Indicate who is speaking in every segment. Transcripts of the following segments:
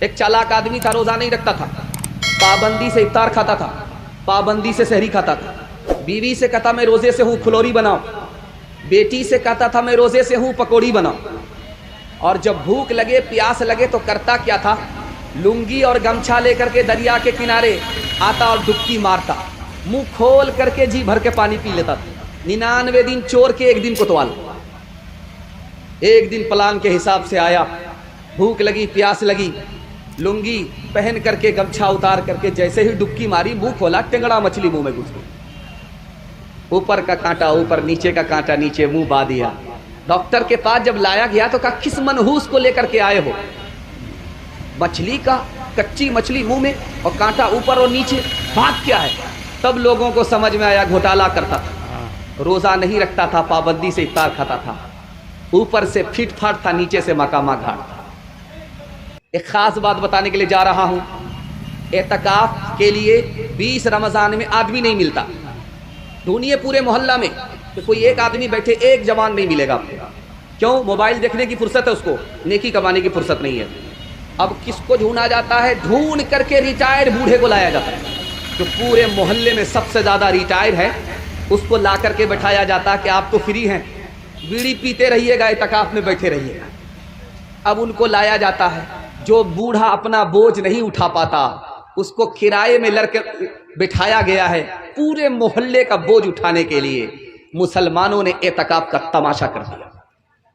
Speaker 1: ایک چالاک آدمی تھا، روزہ نہیں رکھتا تھا، پابندی سے افطار کھاتا تھا، پابندی سے سحری کھاتا تھا. بیوی سے کہتا میں روزے سے ہوں پھلوری بناؤ، بیٹی سے کہتا تھا میں روزے سے ہوں پکوڑی بناؤ. اور جب بھوک لگے پیاس لگے تو کرتا کیا تھا؟ لنگی اور گمچھا لے کر کے دریا کے کنارے آتا اور ڈبکی مارتا، منہ کھول کر کے جی بھر کے پانی پی لیتا تھا. 99 دن چور کے ایک دن کوتوال. ایک دن پلان کے حساب سے آیا، بھوک لگی پیاس لگی، لنگی پہن کر کے گمچھا اتار کر کے جیسے ہی ڈبکی ماری منہ کھولا، ٹنگڑا مچھلی منہ میں گھس گئی. اوپر کا کانٹا اوپر، نیچے کا کانٹا نیچے، منہ با دیا. ڈاکٹر کے پاس جب لایا گیا تو کہا کس منحوس کو لے کر کے آئے ہو؟ مچھلی کا کچی مچھلی منہ میں اور کانٹا اوپر اور نیچے، بات کیا ہے؟ تب لوگوں کو سمجھ میں آیا گھوٹالا کرتا تھا، روزہ نہیں رکھتا تھا، پابندی سے افطار کھاتا تھا، اوپر سے پھٹ پھاٹ تھا، نیچے سے مقامہ گھاٹ تھا. ایک خاص بات بتانے کے لیے جا رہا ہوں. اعتکاف کے لیے 20 رمضان میں آدمی نہیں ملتا. ڈھونڈیے پورے محلہ میں کہ کوئی ایک آدمی بیٹھے، ایک جوان نہیں ملے گا آپ کو. کیوں؟ موبائل دیکھنے کی فرصت ہے اس کو، نیکی کمانے کی فرصت نہیں ہے. اب کس کو ڈھونڈا جاتا ہے؟ ڈھونڈ کر کے ریٹائرڈ بوڑھے کو لایا جاتا ہے جو پورے محلے میں سب سے زیادہ ریٹائر ہے. اس کو لا کر کے بٹھایا جاتا ہے کہ آپ تو فری ہیں، بیڑی پیتے رہیے گا، اعتکاف میں بیٹھے رہیے گا. اب ان کو لایا جاتا ہے. جو بوڑھا اپنا بوجھ نہیں اٹھا پاتا اس کو کرائے میں لڑ کر بٹھایا گیا ہے پورے محلے کا بوجھ اٹھانے کے لیے. مسلمانوں نے اعتکاف کا تماشا کر دیا.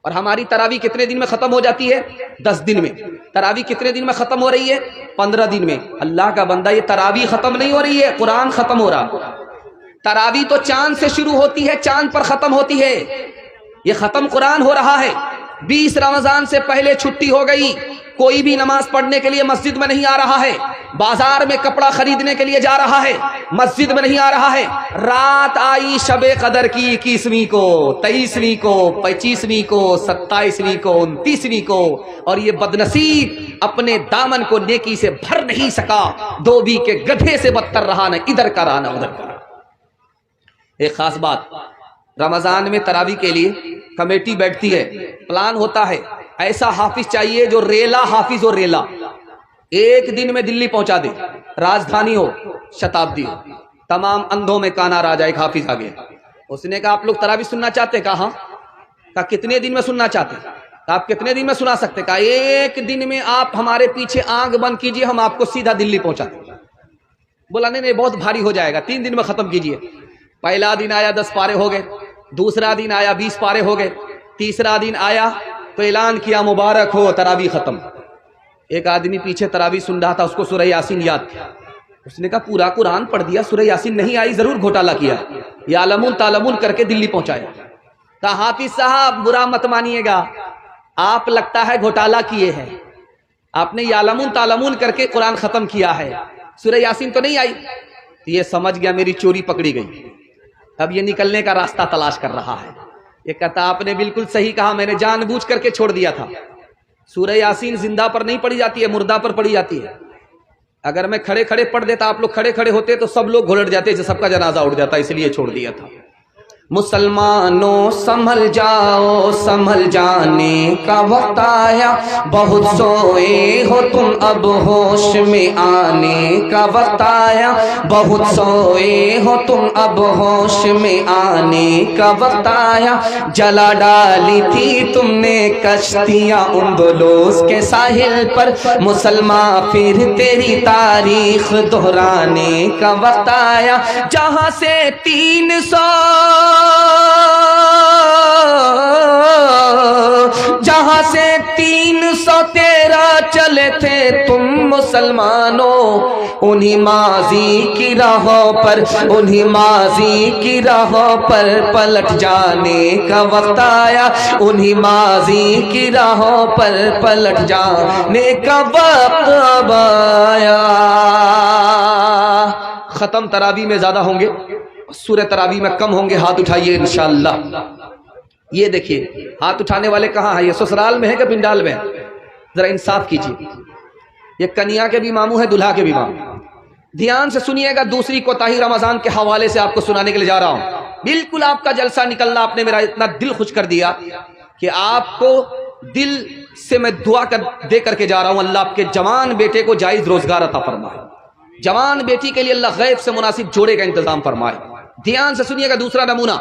Speaker 1: اور ہماری تراویح کتنے دن میں ختم ہو جاتی ہے؟ 10 دن میں. تراویح کتنے دن میں ختم ہو رہی ہے؟ 15 دن میں. اللہ کا بندہ، یہ تراویح ختم نہیں ہو رہی ہے، قرآن ختم ہو رہا. تراویح تو چاند سے شروع ہوتی ہے، چاند پر ختم ہوتی ہے. یہ ختم قرآن ہو رہا ہے. 20 رمضان سے پہلے چھٹی ہو گئی، کوئی بھی نماز پڑھنے کے لیے مسجد میں نہیں آ رہا ہے، بازار میں کپڑا خریدنے کے لیے جا رہا ہے، مسجد میں نہیں آ رہا ہے. رات آئی شب قدر کی 21ویں کو، 23ویں کو، 25ویں کو، 27ویں کو، 29ویں کو، اور یہ بدنصیب اپنے دامن کو نیکی سے بھر نہیں سکا. دھوبی کے گدھے سے بدتر رہا، نہ ادھر کا رہا نہ ادھر کا رہا. ایک خاص بات، رمضان میں تراویح کے لیے کمیٹی بیٹھتی ہے، پلان ہوتا ہے. ایسا حافظ چاہیے جو ریلا حافظ ہو، ریلا ایک دن میں دلی پہنچا دے. راجدھانی ہو، شتابدی ہو، تمام اندھوں میں کانا راجا ایک حافظ آ گیا. اس نے کہا آپ لوگ تراویح سننا چاہتے؟ کہا ہاں. کہا کتنے دن میں سننا چاہتے؟ کہا آپ کتنے دن میں سنا سکتے؟ کہا ایک دن میں آپ ہمارے پیچھے آنکھ بند کیجئے، ہم آپ کو سیدھا دلی پہنچا دیں. بولا نہیں بہت بھاری ہو جائے گا، 3 دن میں ختم کیجئے. پہلا دن آیا 10 پارے ہو گئے، دوسرا دن آیا 20 پارے ہو گئے، تیسرا دن آیا تو اعلان کیا مبارک ہو تراویح ختم. ایک آدمی پیچھے تراویح سن رہا تھا، اس کو سورہ یاسین یاد تھی. اس نے کہا پورا قرآن پڑھ دیا، سورہ یاسین نہیں آئی، ضرور گھوٹالا کیا. یعلمون تعلمون کر کے دلی پہنچایا. کہا حافظ صاحب برا مت مانیے گا، آپ لگتا ہے گھوٹالا کیے ہیں، آپ نے یعلمون تعلمون کر کے قرآن ختم کیا ہے، سورہ یاسین تو نہیں آئی. یہ سمجھ گیا میری چوری پکڑی گئی. اب یہ نکلنے کا راستہ تلاش کر رہا ہے. یہ کہتا آپ نے بالکل صحیح کہا، میں نے جان بوجھ کر کے چھوڑ دیا تھا. سورہ یاسین زندہ پر نہیں پڑھی جاتی ہے، مردہ پر پڑھی جاتی ہے. اگر میں کھڑے کھڑے پڑھ دیتا، آپ لوگ کھڑے کھڑے ہوتے تو سب لوگ گھلٹ جاتے، سب کا جنازہ اٹھ جاتا، اس لیے چھوڑ دیا تھا. مسلمانوں سنبھل جاؤ، سنبھل جانے کا وقت آیا، بہت سوئے ہو تم اب ہوش میں آنے کا وقت آیا، بہت سوئے ہو تم اب ہوش میں آنے کا وقت آیا. جلا ڈالی تھی تم نے کشتیاں اندلس کے ساحل پر، مسلمان پھر تیری تاریخ دہرانے کا وقت آیا. جہاں سے 313 چلے تھے تم مسلمانوں، انہی ماضی کی راہوں پر، انہی ماضی کی راہوں پر پلٹ جانے کا وقت آیا، انہی ماضی کی راہوں پر پلٹ جانے کا وقت آیا. ختم تراویح میں زیادہ ہوں گے، سورہ تراویح میں کم ہوں گے. ہاتھ اٹھائیے انشاءاللہ. یہ دیکھیے ہاتھ اٹھانے والے کہاں ہیں؟ یہ سسرال میں ہے کہ پنڈال میں ہے؟ ذرا انصاف کیجیے. یہ کنیا کے بھی ماموں ہے، دلہا کے بھی ماموں. دھیان سے سنیے گا. دوسری کوتاہی رمضان کے حوالے سے آپ کو سنانے کے لیے جا رہا ہوں. بالکل آپ کا جلسہ نکلنا، آپ نے میرا اتنا دل خوش کر دیا کہ آپ کو دل سے میں دعا دے کر کے جا رہا ہوں، اللہ آپ کے جوان بیٹے کو جائز روزگار عطا فرمائے، جوان بیٹی کے لیے اللہ غیب سے مناسب جوڑے کا انتظام فرمائے۔ دھیان سے سنیے گا دوسرا نمونہ،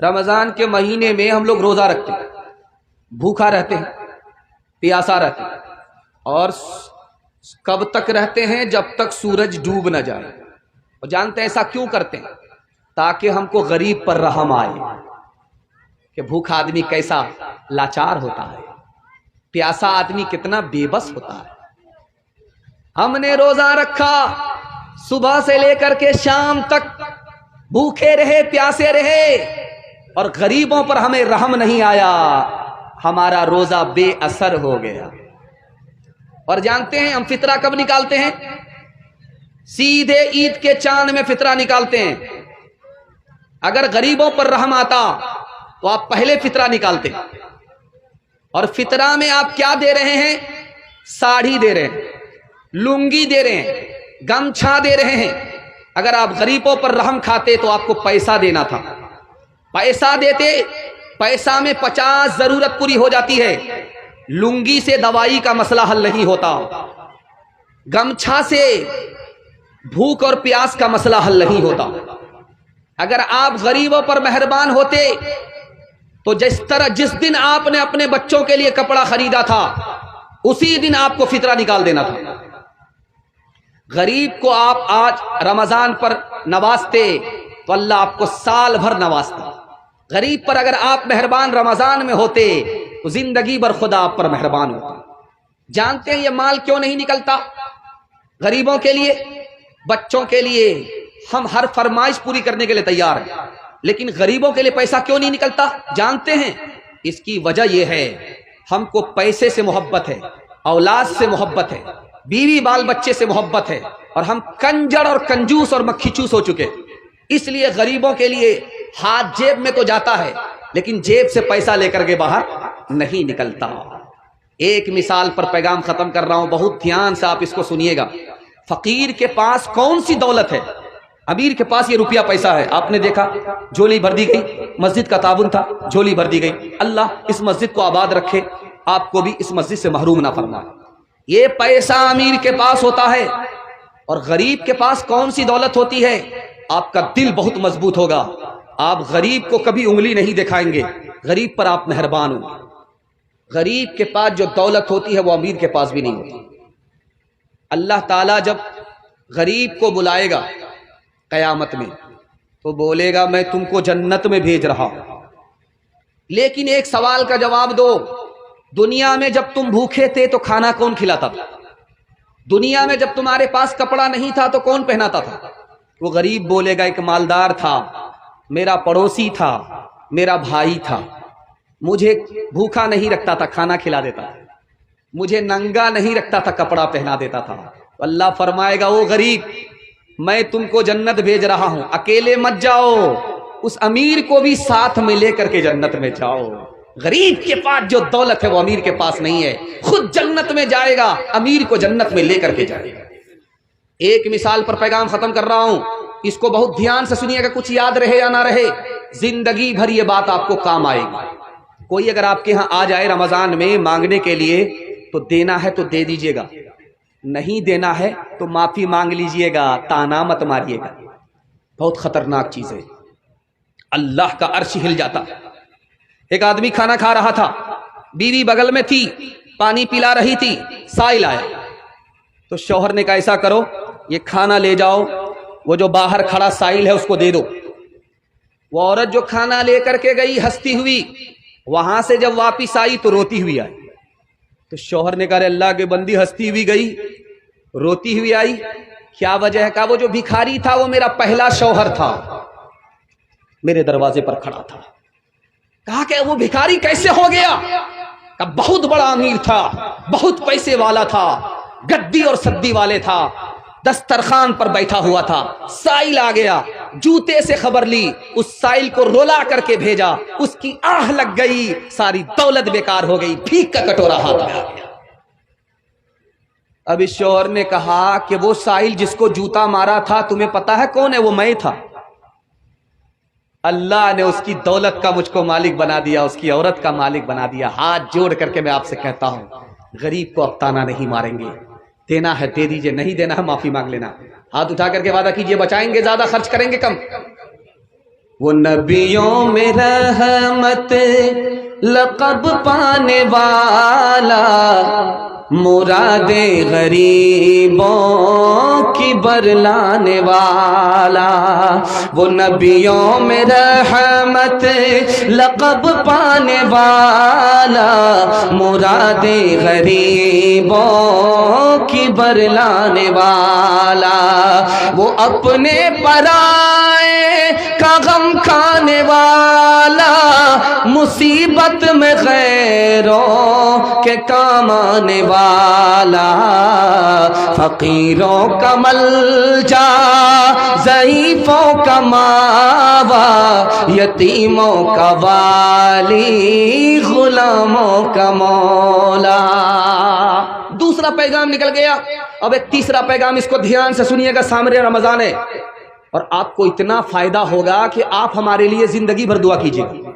Speaker 1: رمضان کے مہینے میں ہم لوگ روزہ رکھتے ہیں، بھوکا رہتے ہیں، پیاسا رہتے ہیں، اور کب تک رہتے ہیں؟ جب تک سورج ڈوب نہ جائے۔ اور جانتے ہیں ایسا کیوں کرتے ہیں؟ تاکہ ہم کو غریب پر رحم آئے کہ بھوکا آدمی کیسا لاچار ہوتا ہے، پیاسا آدمی کتنا بے بس ہوتا ہے۔ ہم نے روزہ رکھا، صبح سے لے کر کے شام تک بھوکے رہے، پیاسے رہے، اور غریبوں پر ہمیں رحم نہیں آیا، ہمارا روزہ بے اثر ہو گیا۔ اور جانتے ہیں ہم فطرہ کب نکالتے ہیں؟ سیدھے عید کے چاند میں فطرہ نکالتے ہیں۔ اگر غریبوں پر رحم آتا تو آپ پہلے فطرہ نکالتے، اور فطرہ میں آپ کیا دے رہے ہیں؟ ساڑھی دے رہے ہیں، لنگی دے رہے ہیں، گمچھا دے رہے ہیں۔ اگر آپ غریبوں پر رحم کھاتے تو آپ کو پیسہ دینا تھا، پیسہ دیتے، پیسہ میں 50 ضرورت پوری ہو جاتی ہے، لنگی سے دوائی کا مسئلہ حل نہیں ہوتا، گمچھا سے بھوک اور پیاس کا مسئلہ حل نہیں ہوتا۔ اگر آپ غریبوں پر مہربان ہوتے تو جس دن آپ نے اپنے بچوں کے لیے کپڑا خریدا تھا اسی دن آپ کو فطرہ نکال دینا تھا۔ غریب کو آپ آج رمضان پر نوازتے تو اللہ آپ کو سال بھر نوازتا۔ غریب پر اگر آپ مہربان رمضان میں ہوتے تو زندگی بھر خدا آپ پر مہربان ہوتا۔ جانتے ہیں یہ مال کیوں نہیں نکلتا؟ غریبوں کے لیے، بچوں کے لیے ہم ہر فرمائش پوری کرنے کے لیے تیار ہیں، لیکن غریبوں کے لیے پیسہ کیوں نہیں نکلتا؟ جانتے ہیں اس کی وجہ یہ ہے، ہم کو پیسے سے محبت ہے، اولاد سے محبت ہے، بیوی بال بچے سے محبت ہے، اور ہم کنجر اور کنجوس اور مکھی چوس ہو چکے۔ اس لیے غریبوں کے لیے ہاتھ جیب میں تو جاتا ہے لیکن جیب سے پیسہ لے کر کے باہر نہیں نکلتا۔ ایک مثال پر پیغام ختم کر رہا ہوں، بہت دھیان سے آپ اس کو سنیے گا۔ فقیر کے پاس کون سی دولت ہے؟ امیر کے پاس یہ روپیہ پیسہ ہے، آپ نے دیکھا جھولی بھر دی گئی، مسجد کا تعاون تھا، جھولی بھر دی گئی۔ اللہ اس مسجد کو آباد رکھے، آپ کو بھی اس مسجد سے محروم نہ فرمائے۔ یہ پیسہ امیر کے پاس ہوتا ہے، اور غریب کے پاس کون سی دولت ہوتی ہے؟ آپ کا دل بہت مضبوط ہوگا، آپ غریب کو کبھی انگلی نہیں دکھائیں گے، غریب پر آپ مہربان ہوں گے۔ غریب کے پاس جو دولت ہوتی ہے وہ امیر کے پاس بھی نہیں ہوتی۔ اللہ تعالیٰ جب غریب کو بلائے گا قیامت میں تو بولے گا میں تم کو جنت میں بھیج رہا ہوں، لیکن ایک سوال کا جواب دو، دنیا میں جب تم بھوکے تھے تو کھانا کون کھلاتا تھا؟ دنیا میں جب تمہارے پاس کپڑا نہیں تھا تو کون پہناتا تھا؟ وہ غریب بولے گا ایک مالدار تھا، میرا پڑوسی تھا، میرا بھائی تھا، مجھے بھوکا نہیں رکھتا تھا، کھانا کھلا دیتا تھا، مجھے ننگا نہیں رکھتا تھا، کپڑا پہنا دیتا تھا۔ اللہ فرمائے گا او غریب میں تم کو جنت بھیج رہا ہوں، اکیلے مت جاؤ، اس امیر کو بھی ساتھ میں لے کر کے جنت میں جاؤ۔ غریب کے پاس جو دولت ہے وہ امیر کے پاس نہیں ہے، خود جنت میں جائے گا، امیر کو جنت میں لے کر کے جائے گا۔ ایک مثال پر پیغام ختم کر رہا ہوں، اس کو بہت دھیان سے سنیے گا، کچھ یاد رہے یا نہ رہے، زندگی بھر یہ بات آپ کو کام آئے گی۔ کوئی اگر آپ کے ہاں آ جائے رمضان میں مانگنے کے لیے تو دینا ہے تو دے دیجئے گا، نہیں دینا ہے تو معافی مانگ لیجئے گا، تانا مت ماریے گا۔ بہت خطرناک چیز ہے، اللہ کا عرش ہل جاتا۔ ایک آدمی کھانا کھا رہا تھا، بیوی بغل میں تھی، پانی پلا رہی تھی، سائل آیا تو شوہر نے کہا ایسا کرو یہ کھانا لے جاؤ، وہ جو باہر کھڑا سائل ہے اس کو دے دو۔ وہ عورت جو کھانا لے کر کے گئی ہنستی ہوئی، وہاں سے جب واپس آئی تو روتی ہوئی آئی۔ تو شوہر نے کہا اللہ کے بندی ہنستی ہوئی گئی، روتی ہوئی آئی، کیا وجہ ہے؟ کہا وہ جو بھکاری تھا وہ میرا پہلا شوہر تھا، میرے دروازے پر کھڑا تھا۔ کہا کہ وہ بھکاری کیسے ہو گیا؟ کہا بہت بڑا امیر تھا، بہت پیسے والا تھا، گدی اور سدی والے تھا، دسترخوان پر بیٹھا ہوا تھا، سائل آ گیا، جوتے سے خبر لی، اس سائل کو رولا کر کے بھیجا، اس کی آہ لگ گئی، ساری دولت بیکار ہو گئی، بھیک کا کٹورا ہاتھ میں آ گیا۔ اب اس شوہر نے کہا کہ وہ سائل جس کو جوتا مارا تھا تمہیں پتا ہے کون ہے؟ وہ میں تھا۔ اللہ نے اس کی دولت کا مجھ کو مالک بنا دیا، اس کی عورت کا مالک بنا دیا۔ ہاتھ جوڑ کر کے میں آپ سے کہتا ہوں، غریب کو اب تانا نہیں ماریں گے، دینا ہے دے دیجئے، نہیں دینا ہے معافی مانگ لینا۔ ہاتھ اٹھا کر کے وعدہ کیجئے، بچائیں گے زیادہ، خرچ کریں گے کم۔ وہ نبیوں میں رحمت لقب پانے والا، مراد غریبوں کی برلانے والا، وہ نبیوں میں رحمت لقب پانے والا، مراد غریبوں کی برلانے والا، وہ اپنے پرائے کا غم کھانے والا، مصیبت میں غیروں کے کام آنے والا، فقیروں کا ملجا، ضعیفوں کا ماوا، یتیموں کا والی، غلاموں کا مولا۔ دوسرا پیغام نکل گیا۔ اب ایک تیسرا پیغام، اس کو دھیان سے سنیے گا، سامنے رمضان ہے اور آپ کو اتنا فائدہ ہوگا کہ آپ ہمارے لیے زندگی بھر دعا کیجیے گا۔